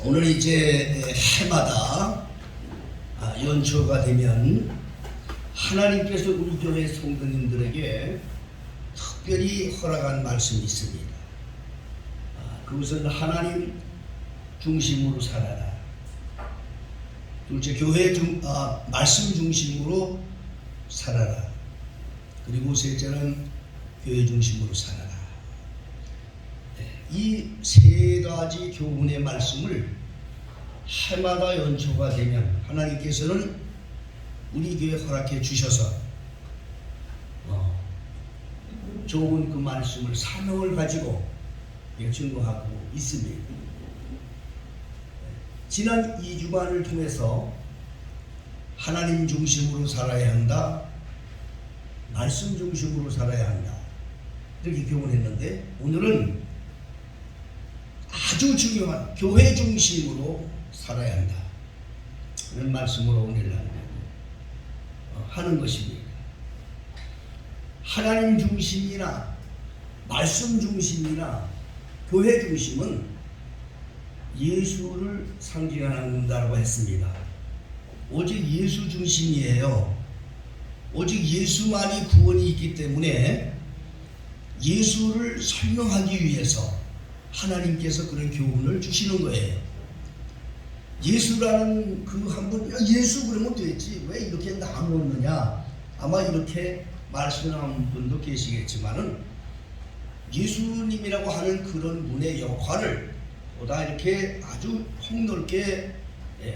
오늘 이제 해마다 연초가 되면 하나님께서 우리 교회 성도님들에게 특별히 허락한 말씀이 있습니다. 그것은 하나님 중심으로 살아라. 둘째, 말씀 중심으로 살아라. 그리고 셋째는 교회 중심으로 살아라. 이 세 가지 교훈의 말씀을 해마다 연초가 되면 하나님께서는 우리 교회에 허락해 주셔서 좋은 그 말씀을 사명을 가지고 증거하고 있습니다. 지난 2주간을 통해서 하나님 중심으로 살아야 한다, 말씀 중심으로 살아야 한다, 이렇게 교훈했는데 오늘은 아주 중요한 교회 중심으로 살아야 한다, 그런 말씀으로 오늘 하는 것입니다. 하나님 중심이나 말씀 중심이나 교회 중심은 예수를 상징한다고 했습니다. 오직 예수 중심이에요. 오직 예수만이 구원이 있기 때문에 예수를 설명하기 위해서 하나님께서 그런 교훈을 주시는 거예요. 예수라는 그 한 분, 예수 그러면 되지 왜 이렇게 나누었느냐, 아마 이렇게 말씀하는 분도 계시겠지만은 예수님이라고 하는 그런 분의 역할을 보다 이렇게 아주 폭넓게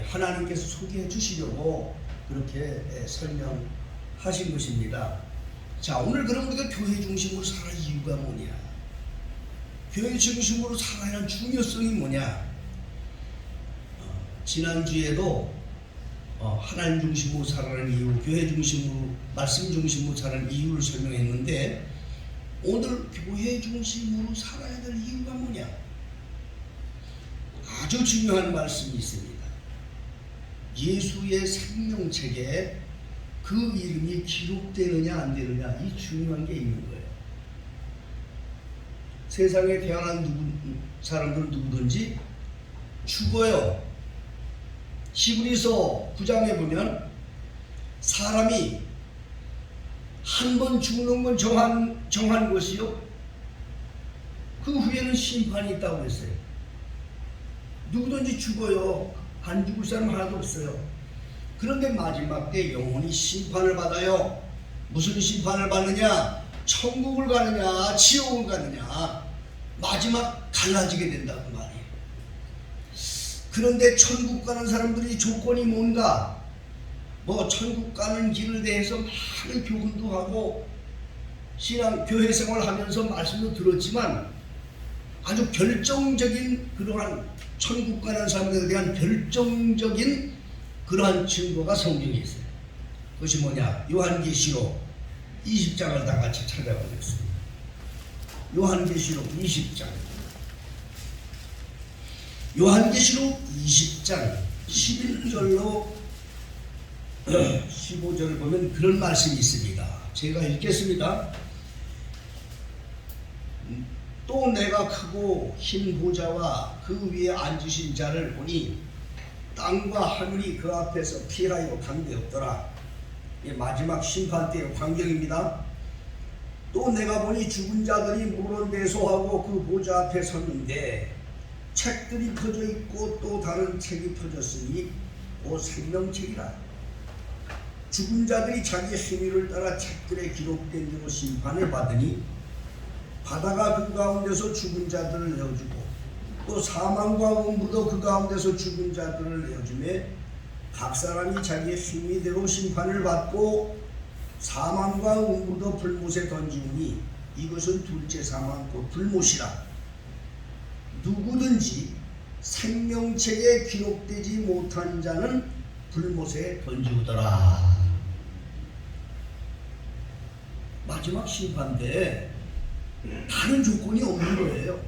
하나님께서 소개해 주시려고 그렇게 설명하신 것입니다. 자, 오늘 그럼 우리가 교회 중심으로 살아야 이유가 뭐냐, 교회 중심으로 살아야 하는 중요성이 뭐냐. 지난주에도 하나님 중심으로 살아가는 이유, 교회 중심으로, 말씀 중심으로 살아가는 이유를 설명했는데 오늘 교회 중심으로 살아야 될 이유가 뭐냐, 아주 중요한 말씀이 있습니다. 예수의 생명책에 그 이름이 기록되느냐 안 되느냐, 이 중요한 게 있는 거예요. 세상에 태어난 사람들은 누구든지 죽어요. 히브리서 9장에 보면 사람이 한 번 죽는 건 정한 것이요, 그 후에는 심판이 있다고 했어요. 누구든지 죽어요. 안 죽을 사람 하나도 없어요. 그런데 마지막 때 영혼이 심판을 받아요. 무슨 심판을 받느냐, 천국을 가느냐 지옥을 가느냐, 마지막 갈라지게 된다 그 말이에요. 그런데 천국 가는 사람들이 조건이 뭔가, 천국 가는 길을 대해서 많은 교훈도 하고 신앙 교회 생활하면서 말씀도 들었지만 아주 결정적인 그러한 천국 가는 사람들에 대한 결정적인 그러한 증거가 성경에 있어요. 그것이 뭐냐, 요한계시록 20장을 다 같이 찾아보겠습니다. 요한계시록 20장, 요한계시록 20장 11절로 15절을 보면 그런 말씀이 있습니다. 제가 읽겠습니다. 또 내가 크고 흰 보좌와 그 위에 앉으신 자를 보니 땅과 하늘이 그 앞에서 피하여 관계없더라. 마지막 심판 때의 광경입니다. 또 내가 보니 죽은 자들이 물론대소하고 그 보좌 앞에 섰는데 책들이 펴져 있고 또 다른 책이 펴졌으니 곧 생명책이라. 죽은 자들이 자기 행위를 따라 책들에 기록된 대로 심판을 받으니 바다가 그 가운데서 죽은 자들을 내어주고 또 사망과 음부도 그 가운데서 죽은 자들을 내어주매 각 사람이 자기의 행위대로 심판을 받고 사망과 음부도 불못에 던지우니 이것은 둘째 사망 곧 불못이라. 누구든지 생명책에 기록되지 못한 자는 불못에 던지우더라. 마지막 심판 때 다른 조건이 없는 거예요.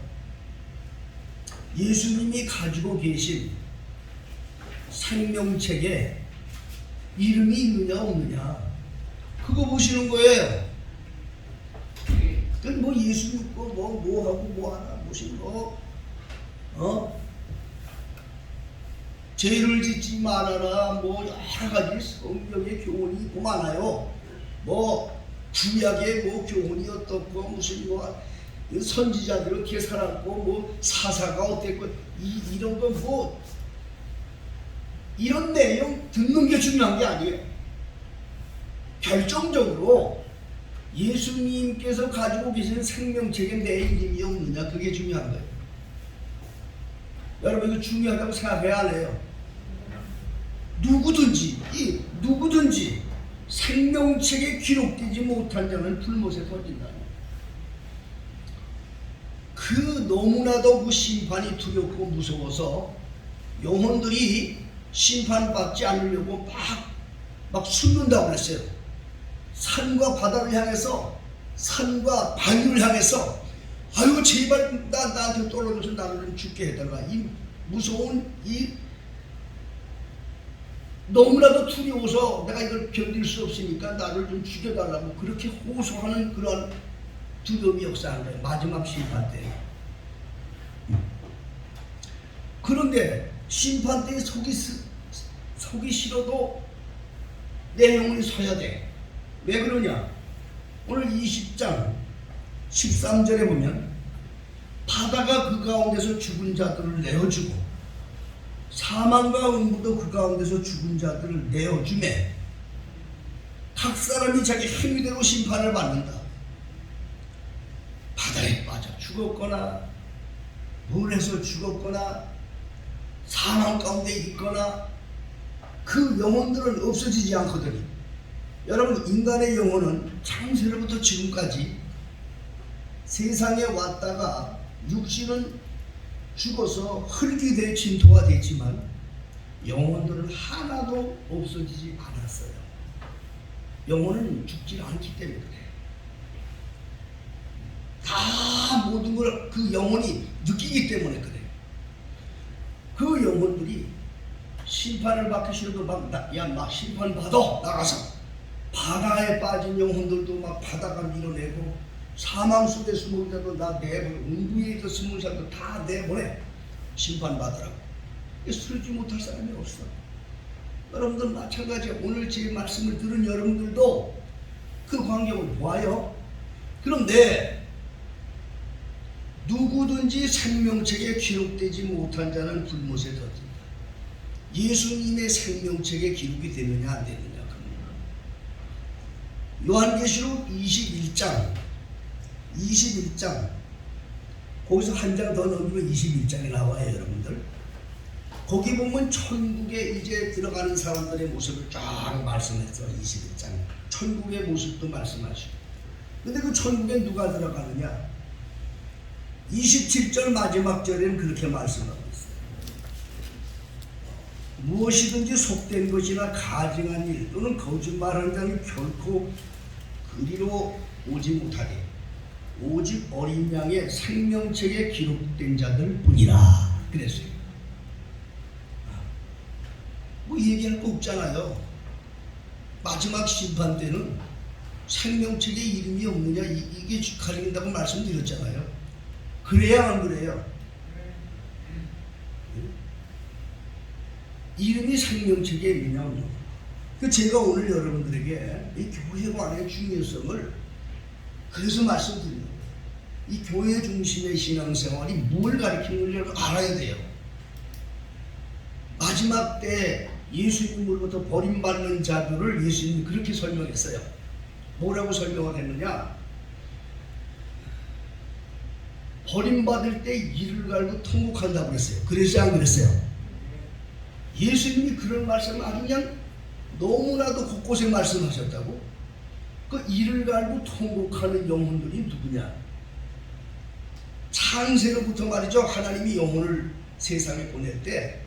예수님이 가지고 계신 생명책에 이름이 있느냐 없느냐, 그거 보시는 거예요. 그건 예수 믿고 뭐하고 뭐하나 보시는 거, 죄를 짓지 말아라, 뭐 여러 가지 성경의 교훈이 있고 많아요. 뭐 구약의 뭐 교훈이 어떻고 무슨 뭐 선지자들은 어떻게 살았고 뭐 사사가 어땠고 이런 거 뭐 이런 내용 듣는 게 중요한 게 아니에요. 결정적으로 예수님께서 가지고 계신 생명책에 내 이름이 없느냐, 그게 중요한 거예요. 여러분 이거 중요하다고 생각해야 안 해요. 누구든지 생명책에 기록되지 못한 자는 불못에 던진다. 그 너무나도 그 심판이 두렵고 무서워서 영혼들이 심판받지 않으려고 막 숨는다고 그랬어요. 산과 바다를 향해서, 산과 바위를 향해서, 아유 제발 나한테 떨어져서 나를 좀 죽게 해달라. 이 무서운 이 너무나도 두려워서 내가 이걸 견딜 수 없으니까 나를 좀 죽여달라고 그렇게 호소하는 그런 두려움이 역사한 거예요. 마지막 심판 때. 그런데 심판 때에 속이 싫어도 내 영혼이 서야 돼. 왜 그러냐? 오늘 20장 13절에 보면 바다가 그 가운데서 죽은 자들을 내어주고 사망과 음부도 그 가운데서 죽은 자들을 내어주매 각 사람이 자기 행위대로 심판을 받는다. 바다에 빠져 죽었거나 물에서 죽었거나 사망 가운데 있거나 그 영혼들은 없어지지 않거든요. 여러분 인간의 영혼은 창세로부터 지금까지 세상에 왔다가 육신은 죽어서 흙이 돼 진토가 됐지만 영혼들은 하나도 없어지지 않았어요. 영혼은 죽지 않기 때문에 그래. 다 모든 걸 그 영혼이 느끼기 때문에 그래. 그 영혼들이 심판을 받기 싫어도 막 심판 받아 나가서 바다에 빠진 영혼들도 막 바다가 밀어내고 사망 속에 숨은 자도 다 내보내, 음부에 숨은 자도 다 내보내 심판받으라고. 쓰러지지 못할 사람이 없어. 여러분들 마찬가지야. 오늘 제 말씀을 들은 여러분들도 그 광경을 보아요. 그런데 누구든지 생명책에 기록되지 못한 자는 불못에 던진다. 예수님의 생명책에 기록이 되느냐 안 되느냐. 요한계시록 21장 거기서 한 장 더 넘으면 21장이 나와요. 여러분들 거기 보면 천국에 이제 들어가는 사람들의 모습을 쫙 말씀했어. 21장 천국의 모습도 말씀하시고. 근데 그 천국에 누가 들어가느냐, 27절 마지막 절에는 그렇게 말씀하고 있어요. 무엇이든지 속된 것이나 가증한 일 또는 거짓말하는 자는 결코 그리로 오지 못하되 오직 어린 양의 생명책에 기록된 자들 뿐이라 그랬어요. 뭐 얘기할 거 없잖아요. 마지막 심판 때는 생명책에 이름이 없느냐 이게 가린다고 말씀드렸잖아요. 그래야 안 그래요? 이름이 생명책에 있느냐 없느냐. 제가 오늘 여러분들에게 이 교회관의 중요성을 그래서 말씀드립니다. 이 교회 중심의 신앙생활이 뭘 가리키는지 알아야 돼요. 마지막 때 예수님으로부터 버림받는 자들을 예수님이 그렇게 설명했어요. 뭐라고 설명을 했느냐? 버림받을 때 이를 갈고 통곡한다고 그랬어요. 그랬어요 안 그랬어요? 예수님이 그런 말씀을 아주 그냥 너무나도 곳곳에 말씀하셨다고? 그 이를 갈고 통곡하는 영혼들이 누구냐? 창세로부터 말이죠. 하나님이 영혼을 세상에 보낼 때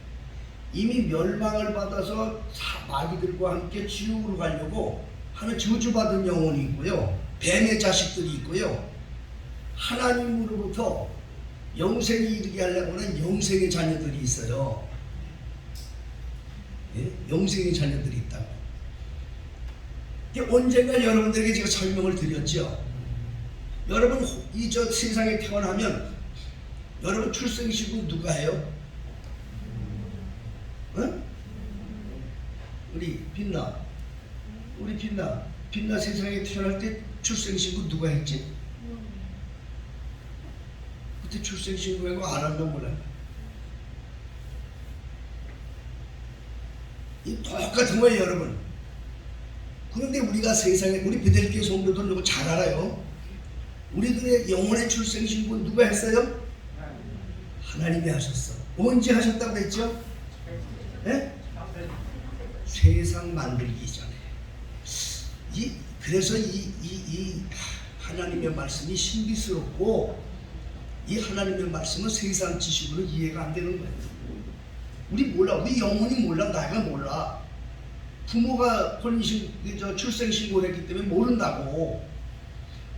이미 멸망을 받아서 마귀들과 함께 지옥으로 가려고 하는 저주받은 영혼이 있고요. 뱀의 자식들이 있고요. 하나님으로부터 영생에 이르게 하려고 하는 영생의 자녀들이 있어요. 예? 영생의 자녀들이 있다고. 언젠가 여러분들에게 제가 설명을 드렸죠. 여러분 저 세상에 태어나면 여러분 출생시고 누가 해요? 어? 우리 빛나. 우리 빛나 세상에 태어날 때 출생신고 누가 했지? 그때 출생신고한 거 알았나 몰랐나? 이 똑같은 거예요, 여러분. 그런데 우리가 세상에 우리 베델교회 성도들 이거 잘 알아요. 우리들의 영혼의 출생신고 누가 했어요? 하나님이 하셨어. 언제 하셨다고 했죠? 네? 세상 만들기 전에. 그래서 이 하나님의 말씀이 신비스럽고 이 하나님의 말씀은 세상 지식으로 이해가 안 되는 거예요. 우리 몰라. 우리 영혼이 몰라. 나이가 몰라. 부모가 출생신고를 했기 때문에 모른다고.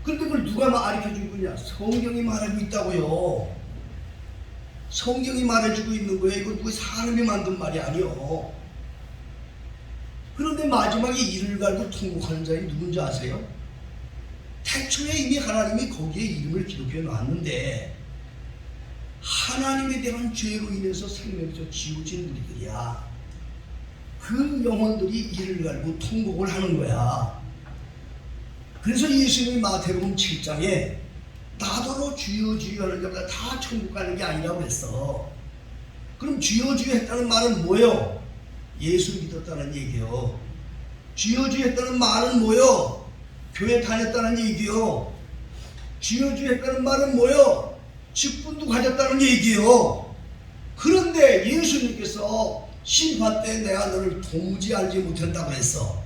그런데 그걸 누가 가르쳐주고 있냐? 성경이 말하고 있다고요. 성경이 말해주고 있는 거예요. 이거 누구 사람이 만든 말이 아니요. 그런데 마지막에 이를 갈고 통곡하는 자이 누군지 아세요? 태초에 이미 하나님이 거기에 이름을 기록해 놨는데 하나님에 대한 죄로 인해서 생명에서 지워진 우리들이야. 그 영혼들이 이를 갈고 통곡을 하는 거야. 그래서 예수님이 마태복음 7장에 나더러 주여 주여 하는 자마다 다 천국 가는 게 아니라고 그랬어. 그럼 주여 주여 했다는 말은 뭐예요? 예수 믿었다는 얘기요. 주여 주여 했다는 말은 뭐요? 교회 다녔다는 얘기요. 주여 주여 했다는 말은 뭐요? 직분도 가졌다는 얘기요. 그런데 예수님께서 심판 때 내가 너를 도무지 알지 못한다고 했어.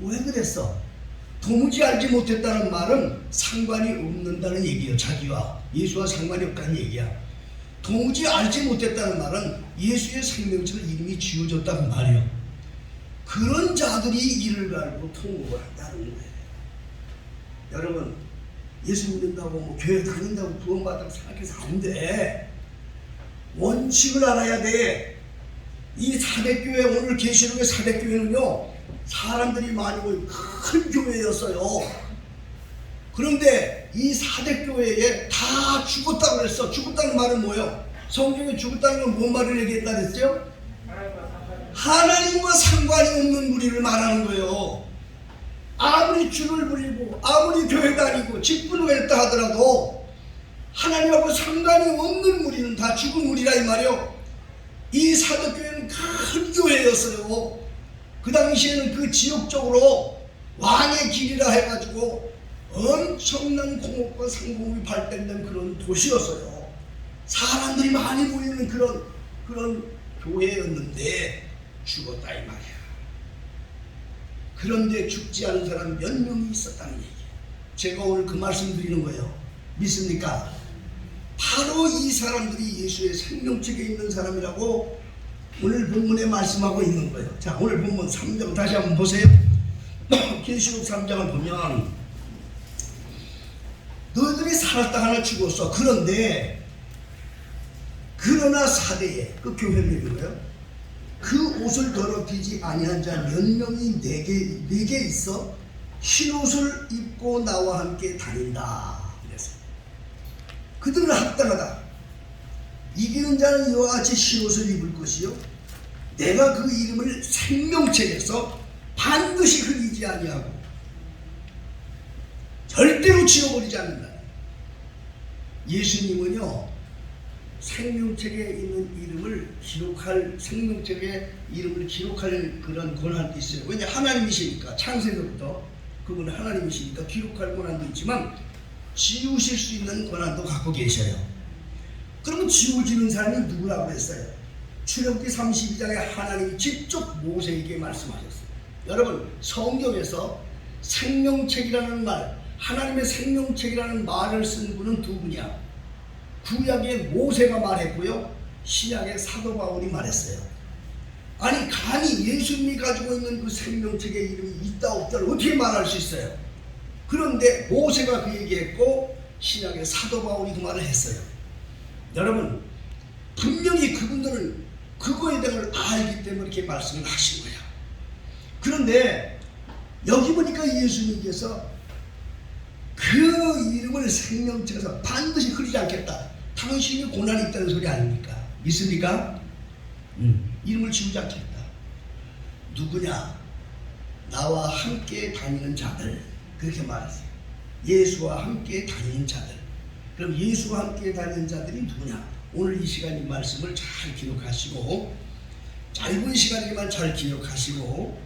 왜 그랬어? 도무지 알지 못했다는 말은 상관이 없는다는 얘기예요. 자기와 예수와 상관이 없다는 얘기야. 도무지 알지 못했다는 말은 예수의 생명처럼 이름이 지워졌다는 말이에요. 그런 자들이 이를 갈고 통곡을 한다는 거예요. 여러분, 예수 믿는다고 뭐 교회 다닌다고 구원받다고 생각해서 안 돼. 원칙을 알아야 돼. 이 사대교회, 오늘 계시록의 사대교회는요 사람들이 많이 모인 큰 교회였어요. 그런데 이 사대교회에 다 죽었다고 그랬어. 죽었다는 말은 뭐예요? 성경에 죽었다는 건 뭔 말을 얘기했다 그랬죠? 하나님과 상관이 없는 무리를 말하는 거예요. 아무리 주를 부리고 아무리 교회 다니고 직분을 했다 하더라도 하나님하고 상관이 없는 무리는 다 죽은 무리라 이 말이요. 이 사도교회는 큰 교회였어요. 그 당시에는 그 지역적으로 왕의 길이라 해가지고 엄청난 공업과 상공이 발달된 그런 도시였어요. 사람들이 많이 모이는 그런 교회였는데 죽었다 이 말이야. 그런데 죽지 않은 사람 몇 명이 있었다는 얘기예요. 제가 오늘 그 말씀 드리는 거예요. 믿습니까? 바로 이 사람들이 예수의 생명책에 있는 사람이라고 오늘 본문에 말씀하고 있는 거예요. 자, 오늘 본문 3장 다시 한번 보세요. 계시록 3장을 보면 너희들이 살았다 하나 죽었어. 그러나 사대에 그 교회를 얘기한 거예요. 그 옷을 더럽히지 아니한 자 몇 명이 내게 있어 흰 옷을 입고 나와 함께 다닌다. 그래서 그들은 합당하다. 이기는 자는 이와 같이 흰 옷을 입을 것이요 내가 그 이름을 생명책에서 반드시 흘리지 아니하고 절대로 지워버리지 않는다. 예수님은요 생명책에 있는 이름을 생명책에 이름을 기록할 그런 권한도 있어요. 왜냐 하나님이시니까. 창세전부터 그분은 하나님이시니까 기록할 권한도 있지만 지우실 수 있는 권한도 갖고 계셔요. 그러면 지워지는 사람이 누구라고 했어요? 출애굽기 32장에 하나님이 직접 모세에게 말씀하셨어요. 여러분, 성경에서 생명책이라는 말, 하나님의 생명책이라는 말을 쓴 분은 두 분이야. 구약의 모세가 말했고요, 신약의 사도 바울이 말했어요. 아니 감히 예수님이 가지고 있는 그 생명책의 이름이 있다 없다를 어떻게 말할 수 있어요? 그런데 모세가 그 얘기했고 신약의 사도 바울이 그 말을 했어요. 여러분, 분명히 그분들은 그거에 대해 알기 때문에 이렇게 말씀을 하신 거야. 그런데 여기 보니까 예수님께서 그 이름을 생명책에서 반드시 흐리지 않겠다. 당신이 고난이 있다는 소리 아닙니까? 믿습니까? 이름을 지우지 않겠다. 누구냐? 나와 함께 다니는 자들. 그렇게 말했어요. 예수와 함께 다니는 자들. 그럼 예수와 함께 다니는 자들이 누구냐? 오늘 이 시간 이 말씀을 잘 기록하시고, 짧은 시간이지만 잘 기록하시고,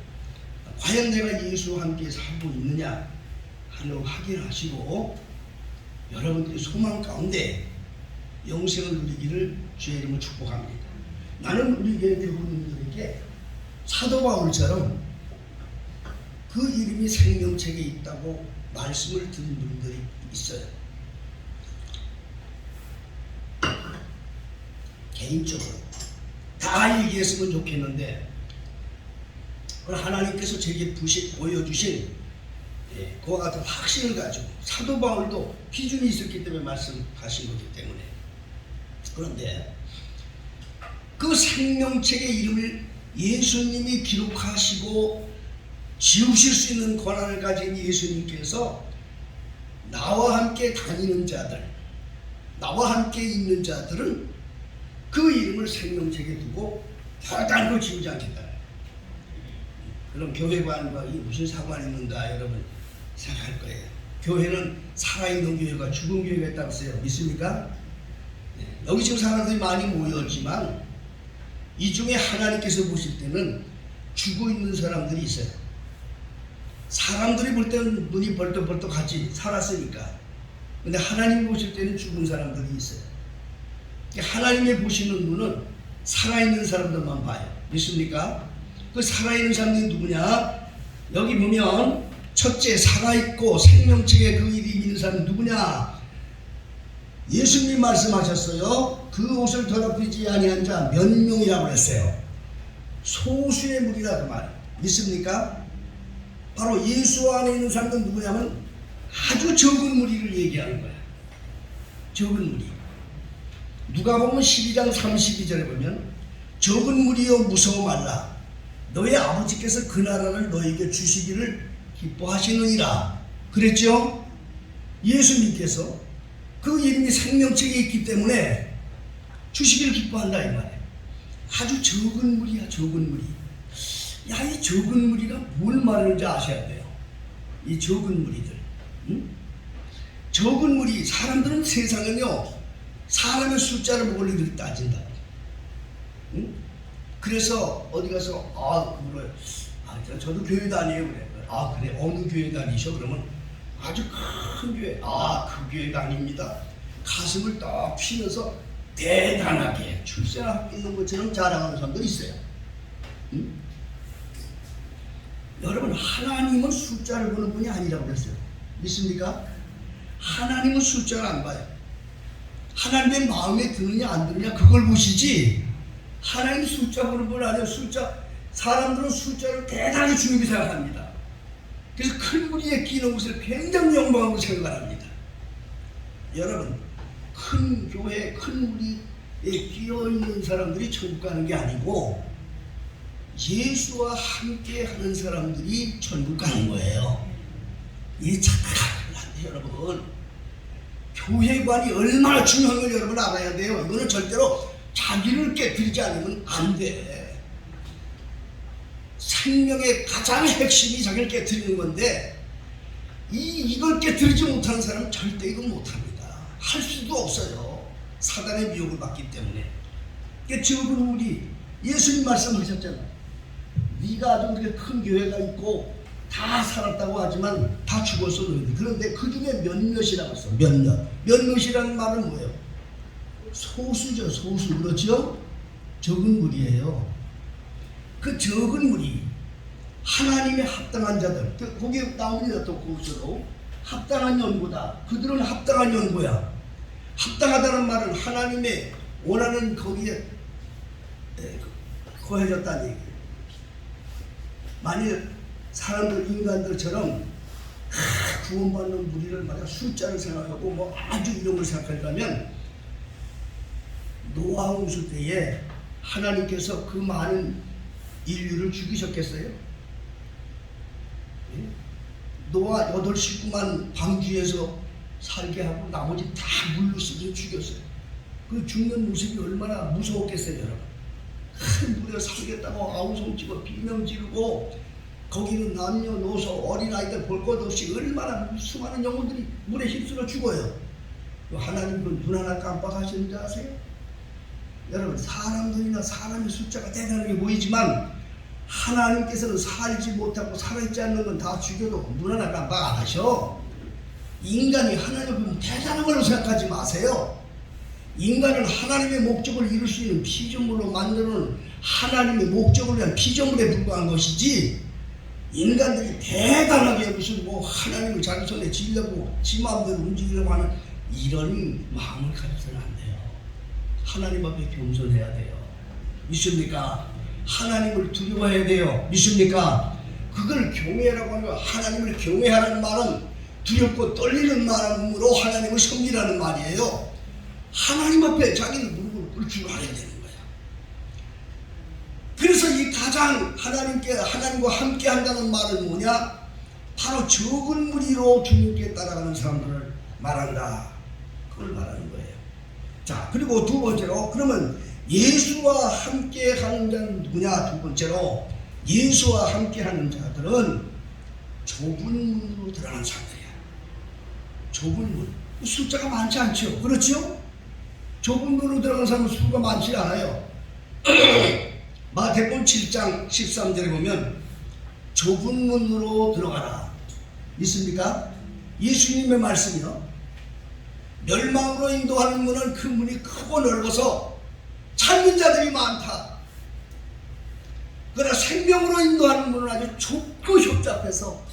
과연 내가 예수와 함께 살고 있느냐 하는 확인하시고, 여러분들이 소망 가운데 영생을 누리기를 주의 이름으로 축복합니다. 나는 우리 교회 교우님들에게 사도 바울처럼 그 이름이 생명책에 있다고 말씀을 드린 분들이 있어요. 개인적으로 다 얘기했으면 좋겠는데, 그걸 하나님께서 제게 보여주신 그와 같은 확신을 가지고, 사도 바울도 기준이 있었기 때문에 말씀하신 거기 때문에. 그런데 그 생명책의 이름을 예수님이 기록하시고 지우실 수 있는 권한을 가진 예수님께서 나와 함께 다니는 자들, 나와 함께 있는 자들은 그 이름을 생명책에 두고 다른 걸 지우지 않겠다. 그럼 교회관과 이게 무슨 상관이 있는가 여러분 생각할 거예요. 교회는 살아있는 교회가 죽은 교회가 있다고 써요. 믿습니까? 여기 지금 사람들이 많이 모였지만 이 중에 하나님께서 보실 때는 죽어 있는 사람들이 있어요. 사람들이 볼 때는 눈이 벌떡벌떡 같이 살았으니까. 근데 하나님이 보실 때는 죽은 사람들이 있어요. 하나님이 보시는 눈은 살아있는 사람들만 봐요. 믿습니까? 그 살아있는 사람들이 누구냐? 여기 보면 첫째, 살아있고 생명책에 그 이름이 있는 사람이 누구냐? 예수님 말씀하셨어요. 그 옷을 더럽히지 아니한 자 몇 명이라고 했어요. 소수의 무리라 그 말. 믿습니까? 바로 예수 안에 있는 사람들은 누구냐면 아주 적은 무리를 얘기하는 거야. 적은 무리. 누가복음 12장 32절에 보면 적은 무리여 무서워 말라. 너의 아버지께서 그 나라를 너에게 주시기를 기뻐하시느니라. 그랬죠? 예수님께서 그 이름이 생명책에 있기 때문에 주시기를 기뻐한다 이 말이에요. 아주 적은 무리야, 적은 무리. 야, 이 적은 무리가 뭘 말하는지 아셔야 돼요. 이 적은 무리들. 응? 적은 무리, 사람들은 세상은요, 사람의 숫자를 보고 일을 따진다. 응? 그래서 어디 가서 그래, 저도 교회 다녀요 그래. 그래, 어느 교회 다니셔? 그러면 아주 큰 교회. 그 교회가 아닙니다. 가슴을 딱 피면서 대단하게 출세하고 있는 것처럼 자랑하는 사람들이 있어요. 응? 여러분, 하나님은 숫자를 보는 분이 아니라고 그랬어요. 믿습니까? 하나님은 숫자를 안 봐요. 하나님의 마음에 드느냐 안 드느냐 그걸 보시지, 하나님 숫자 보는 분 아니에요. 사람들은 숫자를 대단히 중요하게 생각합니다. 그래서 큰 무리에 끼는 것을 굉장히 영광으로 생각합니다. 여러분, 큰 교회, 큰 무리에 끼어있는 사람들이 천국 가는 게 아니고 예수와 함께 하는 사람들이 천국 가는 거예요. 이 착각을 여러분, 교회관이 얼마나 중요한 걸 여러분 알아야 돼요. 이거는 절대로 자기를 깨뜨리지 않으면 안 돼. 생명의 가장 핵심이 자기를 깨뜨리는 건데, 이걸 깨뜨리지 못하는 사람은 절대 이걸 못합니다. 할 수도 없어요. 사단의 미혹을 받기 때문에. 적은 우리 예수님 말씀하셨잖아. 네가 아주 그렇게 큰 교회가 있고 다 살았다고 하지만 다 죽었어 너희들. 그런데 그 중에 몇몇이라고 했어. 몇몇이라는 말은 뭐예요? 소수죠. 소수. 그렇죠? 적은 무리예요. 그 적은 무리, 하나님의 합당한 자들, 거기 나옵니다. 또 거기서도 합당한 연고다. 그들은 합당한 연고야. 합당하다는 말은 하나님의 원하는 거기에 거해졌다는 얘기예요. 만일 사람들, 인간들처럼 구원받는 무리를 말이야 숫자를 생각하고 뭐 아주 이런 걸 생각하려면 노아 홍수 때에 하나님께서 그 많은 인류를 죽이셨겠어요? 노아 8식구만 방주에서 살게 하고 나머지 다 물로 쓰고 죽였어요. 그 죽는 모습이 얼마나 무서웠겠어요, 여러분. 큰 물에 살겠다고 아우성 찍어 비명 지르고 거기는 남녀노소 어린아이들 볼 것 없이 얼마나 수많은 영혼들이 물에 휩쓸어 죽어요. 하나님은 눈 하나 깜빡하시는지 아세요? 여러분, 사람들이나 사람의 숫자가 대단하게 보이지만 하나님께서는 살지 못하고 살아있지 않는 건 다 죽여도 눈 하나 깜빡 안 하셔. 인간이 하나님을 보면 대단한 걸로 생각하지 마세요. 인간은 하나님의 목적을 이룰 수 있는 피조물로 만드는 하나님의 목적을 위한 피조물에 불과한 것이지, 인간들이 대단하게 무슨 뭐 하나님을 자기 손에 쥐려고 지 마음대로 움직이려고 하는 이런 마음을 가져서는 안 돼요. 하나님 앞에 겸손해야 돼요. 믿습니까? 하나님을 두려워해야 돼요. 믿습니까? 그걸 경외라고 하는 거, 하나님을 경외하라는 말은 두렵고 떨리는 마음으로 하나님을 섬기라는 말이에요. 하나님 앞에 자기는 무릎을 꿇고 하야 되는 거야. 그래서 이 가장 하나님과 함께 한다는 말은 뭐냐? 바로 적은 무리로 주님께 따라가는 사람들을 말한다. 그걸 말하는 거예요. 자, 그리고 두 번째로, 그러면 예수와 함께 하는 자는 누구냐? 두 번째로, 예수와 함께 하는 자들은 좁은 문으로 들어가는 사람들이야. 좁은 문. 숫자가 많지 않죠? 그렇죠? 좁은 문으로 들어가는 사람은 수가 많지 않아요. 마태복음 7장 13절에 보면 좁은 문으로 들어가라. 믿습니까? 예수님의 말씀이요. 멸망으로 인도하는 문은 그 문이 크고 넓어서 찾는 자들이 많다. 그러나 생명으로 인도하는 문은 아주 좁고 협잡해서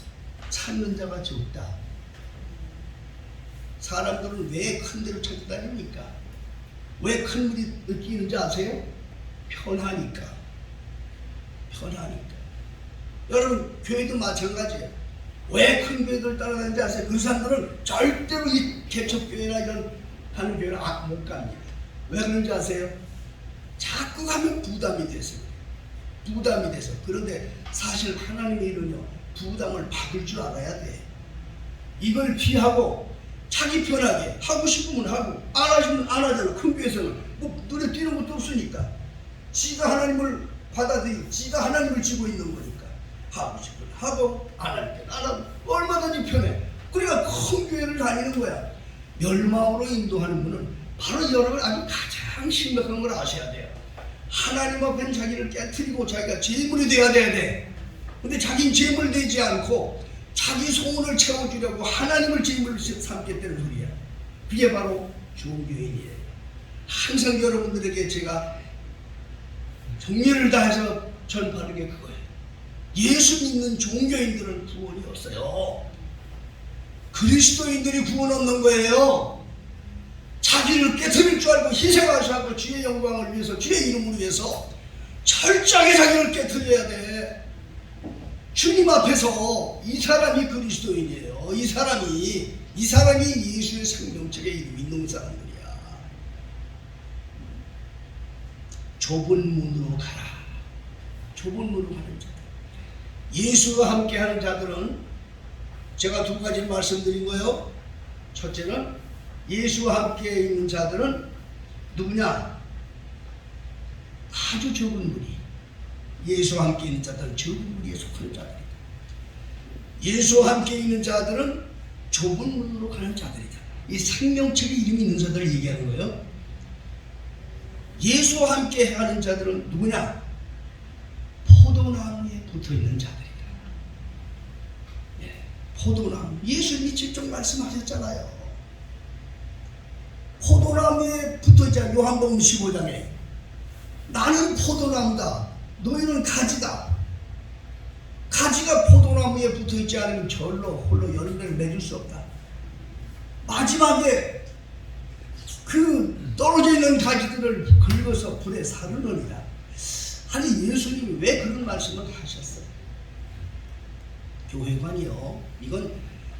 찾는 자가 적다. 사람들은 왜 큰 데를 찾고 다닙니까? 왜 큰 물이 느끼는지 아세요? 편하니까. 편하니까. 여러분, 교회도 마찬가지예요. 왜 큰 교회들 따라다니는지 아세요? 그 사람들은 절대로 이 개척교회나 이런 하는 교회는 못 갑니다. 왜 그런지 아세요? 자꾸 가면 부담이 돼서. 부담이 돼서. 그런데 사실 하나님의 일은요, 부담을 받을 줄 알아야 돼. 이걸 피하고 자기 편하게 하고 싶으면 하고 안 하시면 안 하잖아. 큰 교회에서는 뭐 눈에 띄는 것도 없으니까 지가 하나님을 받아들이고 지가 하나님을 지고 있는 거니까 하고 싶으면 하고 안 할 때는 안 하고 얼마든지 편해. 그러니까 큰 교회를 다니는 거야. 멸망으로 인도하는 분은 바로 여러분 아주 가장 심각한 걸 아셔야 돼요. 하나님 앞에는 자기를 깨트리고 자기가 재물이 돼야 돼. 근데 자기는 재물 되지 않고 자기 소원을 채워주려고 하나님을 재물로 삼겠다는 소리야. 그게 바로 종교인이에요. 항상 여러분들에게 제가 정열을 다해서 전파하는 게 그거예요. 예수 믿는 종교인들은 구원이 없어요. 그리스도인들이 구원 얻는 거예요. 자기를 깨트릴 줄 알고 희생하셔 하고 주의 영광을 위해서, 주의 이름을 위해서 철저하게 자기를 깨트려야 돼. 주님 앞에서 이 사람이 그리스도인이에요. 이 사람이 예수의 생명책에 이름 있는 사람들이야. 좁은 문으로 가라. 좁은 문으로 가는 자들. 예수와 함께하는 자들은 제가 두 가지 말씀드린 거예요. 첫째는 예수와 함께 있는 자들은 누구냐? 아주 적은 무리. 예수와 함께 있는 자들은 적은 무리에 속하는 자들이다. 예수와 함께 있는 자들은 좁은 문으로 가는 자들이다. 이 생명책에 이름이 있는 자들을 얘기하는 거예요. 예수와 함께 하는 자들은 누구냐? 포도나무에 붙어있는 자들이다. 포도나무. 예수님이 직접 말씀하셨잖아요. 포도나무에 붙어있잖아요. 요한복음 15장에 나는 포도나무다. 너희는 가지다. 가지가 포도나무에 붙어있지 않으면 절로 홀로 열매를 맺을 수 없다. 마지막에 그 떨어져 있는 가지들을 긁어서 불에 사르느니라. 아니, 예수님이 왜 그런 말씀을 하셨어요? 교회관이요, 이건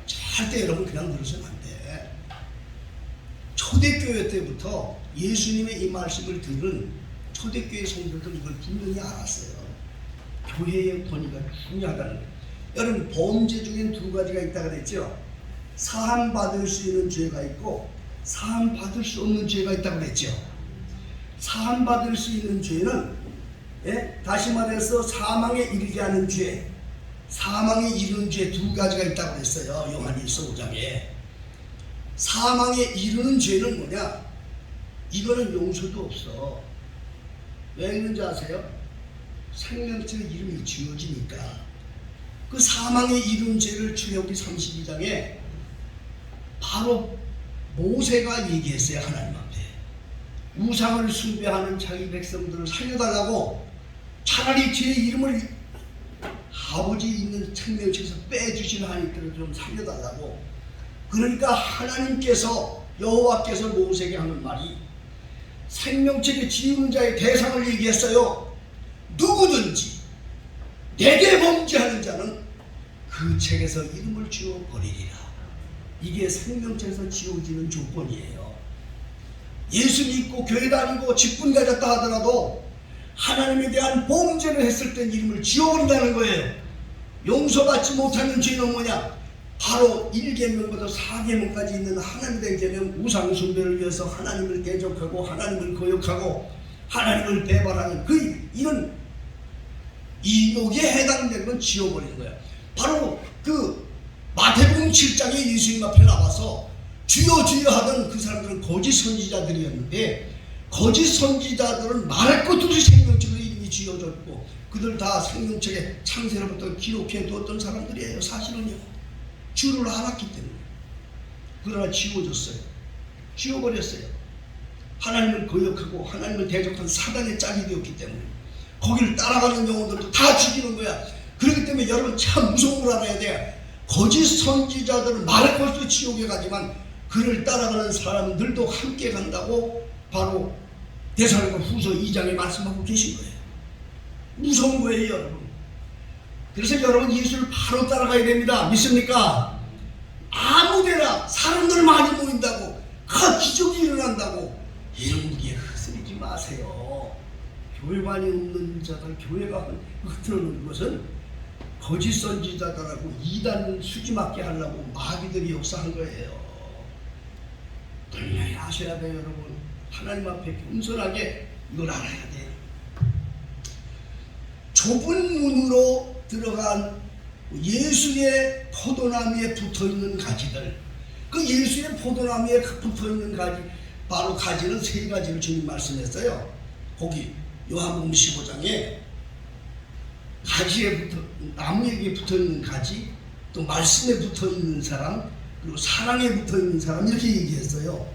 절대 여러분 그냥 들으시면 안 돼. 초대교회 때부터 예수님의 이 말씀을 들은 초대교회 성도들은 이걸 분명히 알았어요. 교회의 권위가 중요하다는 거예요. 여러분, 범죄 중엔 두 가지가 있다고 그랬죠. 사함받을 수 있는 죄가 있고 사함받을 수 없는 죄가 있다고 그랬죠. 사함받을 수 있는 죄는 예? 다시 말해서 사망에 이르게 하는 죄, 사망에 이르는 죄 두 가지가 있다고 했어요. 요한일서 5장에. 사망에 이르는 죄는 뭐냐? 이거는 용서도 없어. 왜 있는지 아세요? 생명체의 이름이 지워지니까. 그 사망에 이른 죄를 출애굽기 32장에 바로 모세가 얘기했어요. 하나님 앞에 우상을 숭배하는 자기 백성들을 살려달라고, 차라리 제 이름을 아버지 있는 생명체에서 빼주신 하나님께서 좀 살려달라고. 그러니까 하나님께서, 여호와께서 모세에게 하는 말이 생명책에 지은 자의 대상을 얘기했어요. 누구든지 내게 범죄하는 자는 그 책에서 이름을 지워버리리라. 이게 생명책에서 지워지는 조건이에요. 예수 믿고 교회 다니고 직분 가졌다 하더라도 하나님에 대한 범죄를 했을 때 이름을 지워버린다는 거예요. 용서받지 못하는 죄는 뭐냐? 바로 1계명부터 4계명까지 있는 하나님에 대한 계명, 우상 숭배를 위해서 하나님을 대적하고 하나님을 거역하고 하나님을 배반하는 이런 이욕에 해당되는 건 지워버리는 거예요. 바로 그 마태복음 7장에 예수님 앞에 나와서 주여 주여 하던 그 사람들은 거짓 선지자들이었는데, 거짓 선지자들은 말할 것도 없이 생명책으로 이름이 지어졌고 그들 다 생명책에 창세로부터 기록해 두었던 사람들이에요. 사실은요, 주를 알았기 때문에. 그러나 지워졌어요. 지워버렸어요. 하나님을 거역하고 하나님을 대적한 사단의 짝이 되었기 때문에 거기를 따라가는 영혼들도 다 죽이는 거야. 그렇기 때문에 여러분 참 무서운 걸 알아야 돼. 거짓 선지자들은 말할 것도 지옥에 가지만 그를 따라가는 사람들도 함께 간다고 바로 데살로니가 후서 2장에 말씀하고 계신 거예요. 무서운 거예요, 여러분. 그래서 여러분 예수를 바로 따라가야 됩니다. 믿습니까? 아무데나 사람들 많이 모인다고, 기적이 일어난다고 이런 무기에 휩쓸리지 마세요. 교회관이 없는 자들, 교회가 흐트러는 것은 거짓 선지자들하고 이단 수지맞게 하려고 마귀들이 역사한 거예요. 분명히 아셔야 돼요, 여러분. 하나님 앞에 겸손하게 이걸 알아야 돼요. 좁은 문으로 들어간 예수의 포도나무에 붙어있는 가지들, 그 예수의 포도나무에 붙어있는 가지, 바로 가지는 세 가지를 주님 말씀했어요. 거기 요한복음 15장에 가지에 나무에게 붙어있는 가지, 또 말씀에 붙어있는 사람, 그리고 사랑에 붙어있는 사람, 이렇게 얘기했어요.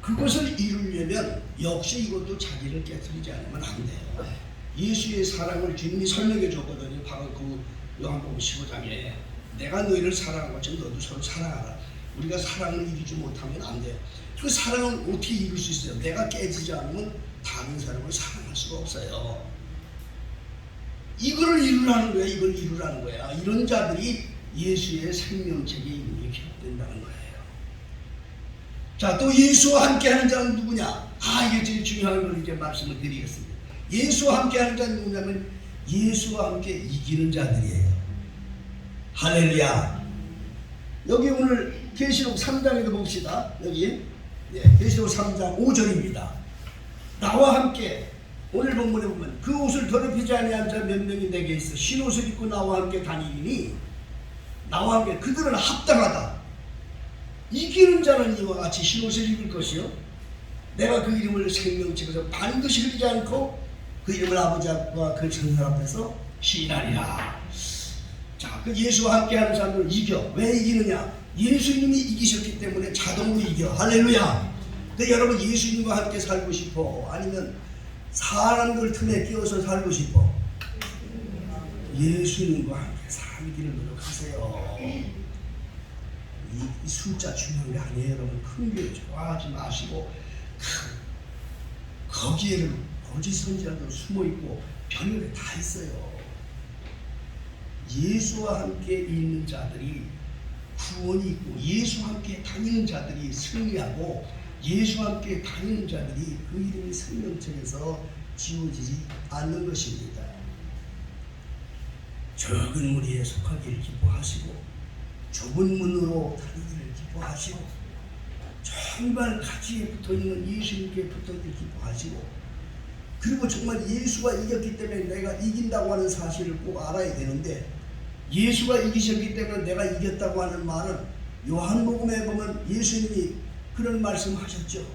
그것을 이루려면 역시 이것도 자기를 깨뜨리지 않으면 안 돼요. 예수의 사랑을 주님이 설명해 줬거든요. 바로 그 요한복음 15장에 내가 너희를 사랑한 것처럼 너도 서로 사랑하라. 우리가 사랑을 이루지 못하면 안 돼요. 그 사랑을 어떻게 이룰 수 있어요? 내가 깨지지 않으면 다른 사람을 사랑할 수가 없어요. 이걸 이루라는 거야. 이걸 이루라는 거야. 이런 자들이 예수의 생명책에 이름이 기록된다는 거예요. 자, 또 예수와 함께하는 자는 누구냐? 이게 제일 중요한 걸 이제 말씀을 드리겠습니다. 예수와 함께하는 자는 누구냐면 예수와 함께 이기는 자들이에요. 할렐루야. 여기 오늘 계시록 3장에도 봅시다. 여기 계시록 3장 5절입니다. 나와 함께, 오늘 본문에 보면 그 옷을 더럽히지 아니한 자 몇 명이 내게 있어 흰 옷을 입고 나와 함께 다니니 나와 함께 그들은 합당하다. 이기는 자는 이와 같이 흰 옷을 입을 것이요 내가 그 이름을 생명책에서 반드시 흘리지 않고 그 이름을 아버지 앞과 그 천사 앞에서 시인하리라. 자, 그 예수와 함께하는 사람들을 이겨. 왜 이기느냐? 예수님이 이기셨기 때문에 자동으로 이겨. 할렐루야. 근데 여러분 예수님과 함께 살고 싶어? 아니면 사람들 틈에 끼어서 살고 싶어? 예수님과 함께 살기를 노력하세요. 이 숫자 중요한 게 아니에요, 여러분. 큰 교회 좋아하지 마시고 거기에는 거짓 선지자들 숨어 있고 별일이 다 있어요. 예수와 함께 있는 자들이 구원이 있고 예수와 함께 다니는 자들이 승리하고 예수와 함께 다니는 자들이 그 이름이 생명책에서 지워지지 않는 것입니다. 적은 무리에 속하기를 기뻐하시고 좁은 문으로 다니기를 기뻐하시고 정말 가지에 붙어있는 예수님께 붙어있기를 기뻐하시고 그리고 정말 예수가 이겼기 때문에 내가 이긴다고 하는 사실을 꼭 알아야 되는데, 예수가 이기셨기 때문에 내가 이겼다고 하는 말은 요한복음에 보면 예수님이 그런 말씀하셨죠.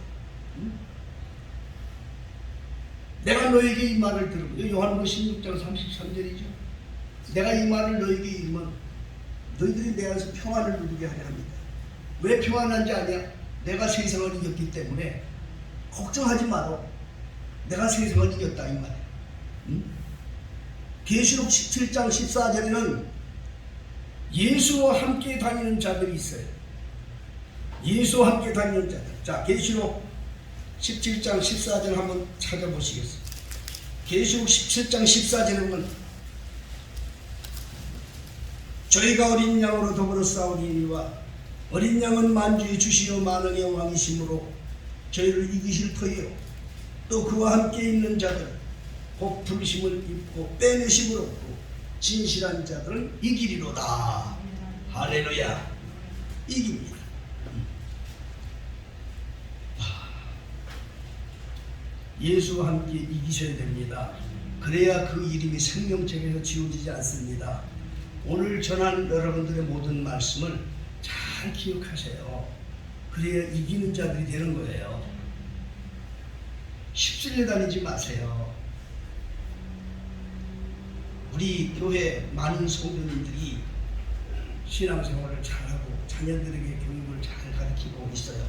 내가 너에게 이 말을 들으면, 요한복음 16장 33절이죠. 내가 이 말을 너에게 이르면 너희들이 내 안에서 평안을 누리게 하려 합니다. 왜 평안한지 아냐? 내가 세상을 이겼기 때문에 걱정하지 마라. 내가 세상을 이겼다 이 말이야. 계시록 17장 14절에는 예수와 함께 다니는 자들이 있어요. 예수와 함께 다니는 자들. 자, 계시록 17장 14절 한번 찾아보시겠어요? 계시록 17장 14절에 보면 저희가 어린 양으로 더불어 싸우리니와 어린 양은 만주의 주시요 만왕의 왕이시므로 저희를 이기실 터이요 또 그와 함께 있는 자들 곧 부르심을 입고 빼내심을 얻고 진실한 자들은 이기리로다. 할렐루야. 이깁니다. 예수와 함께 이기셔야 됩니다. 그래야 그 이름이 생명책에서 지워지지 않습니다. 오늘 전한 여러분들의 모든 말씀을 잘 기억하세요. 그래야 이기는 자들이 되는 거예요. 쉽술려 다니지 마세요. 우리 교회 많은 성도님들이 신앙생활을 잘하고 자녀들에게 교육을 잘 가르치고 있어요.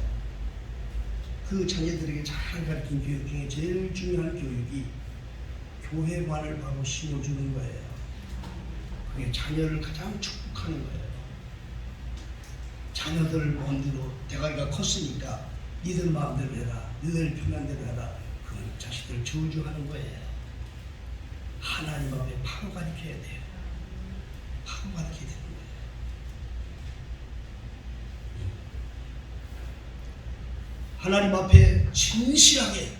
그 자녀들에게 잘 가르친 교육 중에 제일 중요한 교육이 교회관을 바로 심어주는 거예요. 그게 자녀를 가장 축복하는 거예요. 자녀들 마음대로 대가리가 컸으니까 니들 마음대로 해라, 니들 편한대로 해라. 그건 자식들 저주하는 거예요. 하나님 앞에 바로 가르쳐야 돼요. 바로 가르쳐야 되는 거예요. 하나님 앞에 진실하게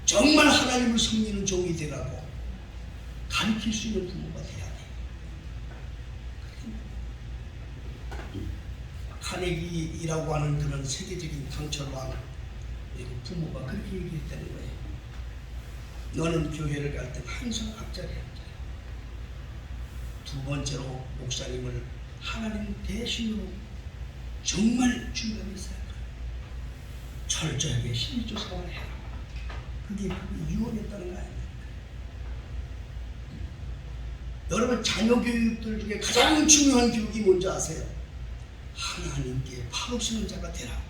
정말 하나님을 섬기는 종이 되라고 가르칠 수 있는 부모가 돼야 돼요. 카네기라고 하는 그런 세계적인 강철왕 부모가 그렇게 얘기했다는 거예요. 너는 교회를 갈 때 항상 앞자리에 앉아라. 두 번째로 목사님을 하나님 대신으로 정말 중요하게 생각해요. 철저하게 신조 생활을 해라. 그게 유언했다는 거 아닙니까? 여러분 자녀 교육들 중에 가장 중요한 교육이 뭔지 아세요? 하나님께 파업쓰는 자가 되라.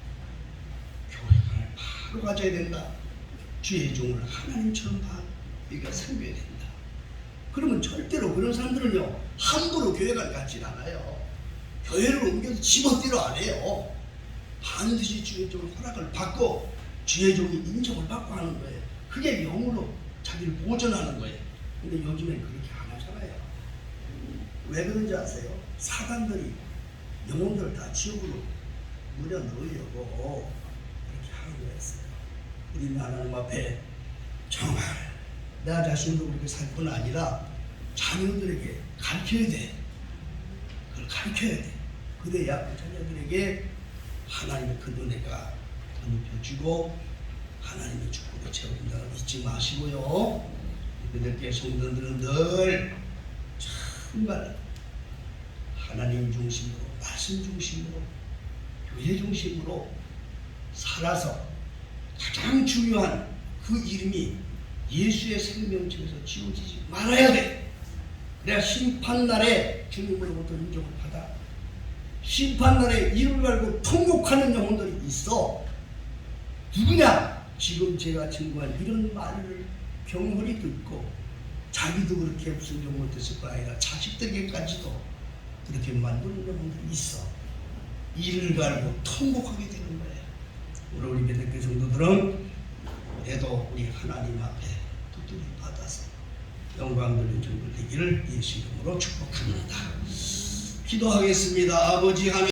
교회관을 바로 가져야 된다. 주의 종을 하나님처럼 우리가 섬겨야 된다. 그러면 절대로 그런 사람들은요 함부로 교회관 가진 않아요. 교회를 옮겨서 지멋대로 안 해요. 반드시 주의 종의 허락을 받고 주의 종이 인정을 받고 하는 거예요. 그게 영으로 자기를 보존하는 거예요. 근데 요즘엔 그렇게 안 하잖아요. 왜 그런지 아세요? 사단들이 영혼들을 다 지옥으로 물려 넣으려고 그렇게 하는 거였어요. 우리는 하나님 앞에 정말 나 자신도 그렇게 살 뿐 아니라 자녀들에게 가르쳐야 돼. 그걸 가르쳐야 돼. 그래야 그 자녀들에게 하나님의 그 은혜가 덧입혀주고 하나님의 축복을 채워준다는 걸 잊지 마시고요. 그들께 성도들은 늘 정말 하나님 중심으로, 말씀 중심으로, 교회 중심으로 살아서 가장 중요한 그 이름이 예수의 생명책에서 지워지지 말아야 돼. 그래야 심판날에 주님으로부터 인정을 받아. 심판날에 이를 갈고 통곡하는 영혼들이 있어. 누구냐? 지금 제가 증거한 이런 말을 경홀히 듣고 자기도 그렇게 무슨 영혼 됐을 거 아니라 자식들에게까지도 그렇게 만드는 영혼들이 있어. 이를 갈고 통곡하게 되는 거예요. 우리 믿는 성도들은 그래도 우리 하나님 앞에 두드려 받아서 영광 돌린 종들 되기를 예수 이름으로 축복합니다. 기도하겠습니다. 아버지 하나님